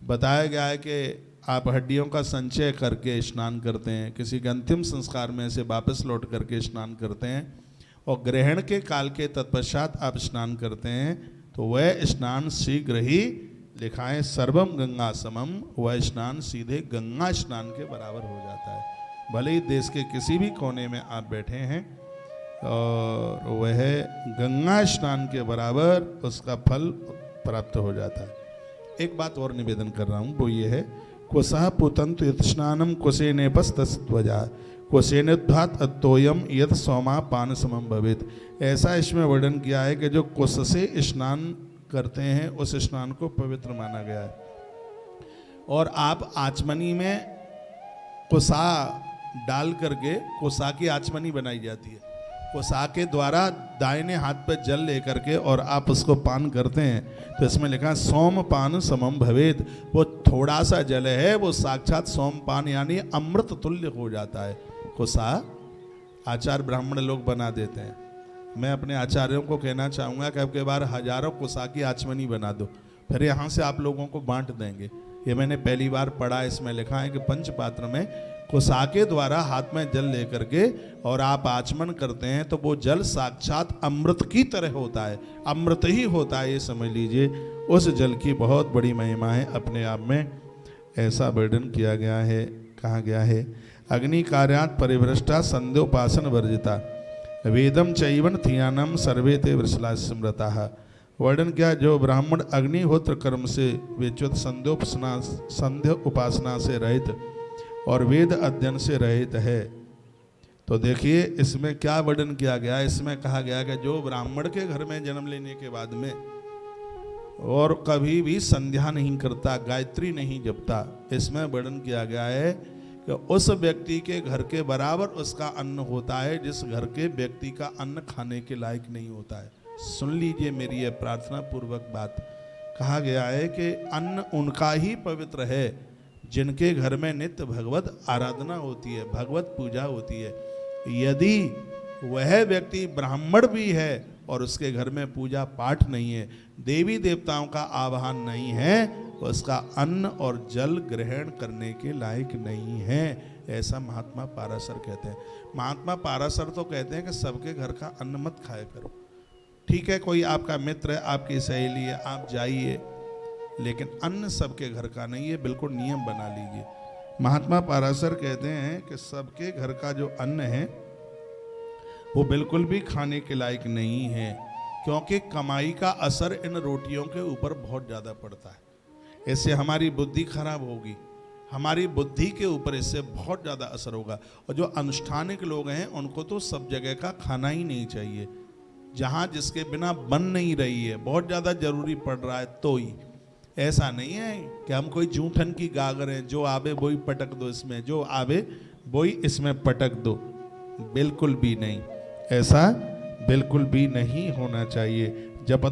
बताया गया है कि आप हड्डियों का संचय करके स्नान करते हैं, किसी के अंतिम संस्कार में से वापस लौट करके स्नान करते हैं और ग्रहण के काल के तत्पश्चात आप स्नान करते हैं, तो वह स्नान शीघ्र ही लिखा है सर्वम गंगा समम, वह स्नान सीधे गंगा स्नान के बराबर हो जाता है। भले ही देश के किसी भी कोने में आप बैठे हैं और वह गंगा स्नान के बराबर उसका फल प्राप्त हो जाता है। एक बात और निवेदन कर रहा हूँ, वो ये है कुशः पुतंतु यत् स्नानम कुशेनेपस्तस्त्वजा कुशेनोद्धात अत्तोयम यत् सोमा पान समम भवेत। ऐसा इसमें वर्णन किया है कि जो कुश से स्नान करते हैं उस स्नान को पवित्र माना गया है। और आप आचमनी में कुशा डाल करके कुशा की आचमनी बनाई जाती है। कुशा के द्वारा दाहिने हाथ पर जल लेकर के और आप उसको पान करते हैं, तो इसमें लिखा है सोम पान समम भवेद। वो थोड़ा सा जल है, वो साक्षात सोम पान यानी अमृत तुल्य हो जाता है। कुशा आचार्य ब्राह्मण लोग बना देते हैं। मैं अपने आचार्यों को कहना चाहूँगा कि अब के बार हजारों कुशा की आचमनी बना दो, फिर यहाँ से आप लोगों को बांट देंगे। ये मैंने पहली बार पढ़ा। इसमें लिखा है कि पंचपात्र में कुशा के द्वारा हाथ में जल लेकर के और आप आचमन करते हैं, तो वो जल साक्षात अमृत की तरह होता है, अमृत ही होता है, ये समझ लीजिए। उस जल की बहुत बड़ी महिमा है अपने आप में, ऐसा वर्णन किया गया है। कहा गया है अग्नि कार्यात परिभ्रष्टा संध्योपासन वर्जिता वेदम चैवन थियानम सर्वे ते वृषला स्मृता। वर्णन क्या, जो ब्राह्मण अग्निहोत्र कर्म से विच्युत संध्या उपासना से रहित और वेद अध्ययन से रहित है, तो देखिए इसमें क्या वर्णन किया गया। इसमें कहा गया कि जो ब्राह्मण के घर में जन्म लेने के बाद में और कभी भी संध्या नहीं करता, गायत्री नहीं जपता, इसमें वर्णन किया गया है कि उस व्यक्ति के घर के बराबर उसका अन्न होता है जिस घर के व्यक्ति का अन्न खाने के लायक नहीं होता है। सुन लीजिए मेरी यह प्रार्थना पूर्वक बात। कहा गया है कि अन्न उनका ही पवित्र है जिनके घर में नित्य भगवत आराधना होती है, भगवत पूजा होती है। यदि वह व्यक्ति ब्राह्मण भी है और उसके घर में पूजा पाठ नहीं है, देवी देवताओं का आवाहन नहीं है, उसका अन्न और जल ग्रहण करने के लायक नहीं है, ऐसा महात्मा पाराशर कहते हैं। महात्मा पाराशर तो कहते हैं कि सबके घर का अन्न मत खाया करो। ठीक है, कोई आपका मित्र है, आपकी सहेली है, आप जाइए, लेकिन अन्न सबके घर का नहीं है, बिल्कुल नियम बना लीजिए। महात्मा पाराशर कहते हैं कि सबके घर का जो अन्न है वो बिल्कुल भी खाने के लायक नहीं है, क्योंकि कमाई का असर इन रोटियों के ऊपर बहुत ज़्यादा पड़ता है। इससे हमारी बुद्धि खराब होगी, हमारी बुद्धि के ऊपर इससे बहुत ज़्यादा असर होगा। और जो अनुष्ठानिक लोग हैं उनको तो सब जगह का खाना ही नहीं चाहिए, जहाँ जिसके बिना बन नहीं रही है, बहुत ज़्यादा जरूरी पड़ रहा है तो ही। ऐसा नहीं है कि हम कोई जूठन की गागर हैं, जो आवे वही पटक दो इसमें, जो आवे वही इसमें पटक दो, बिल्कुल भी नहीं, ऐसा बिल्कुल भी नहीं होना चाहिए। जब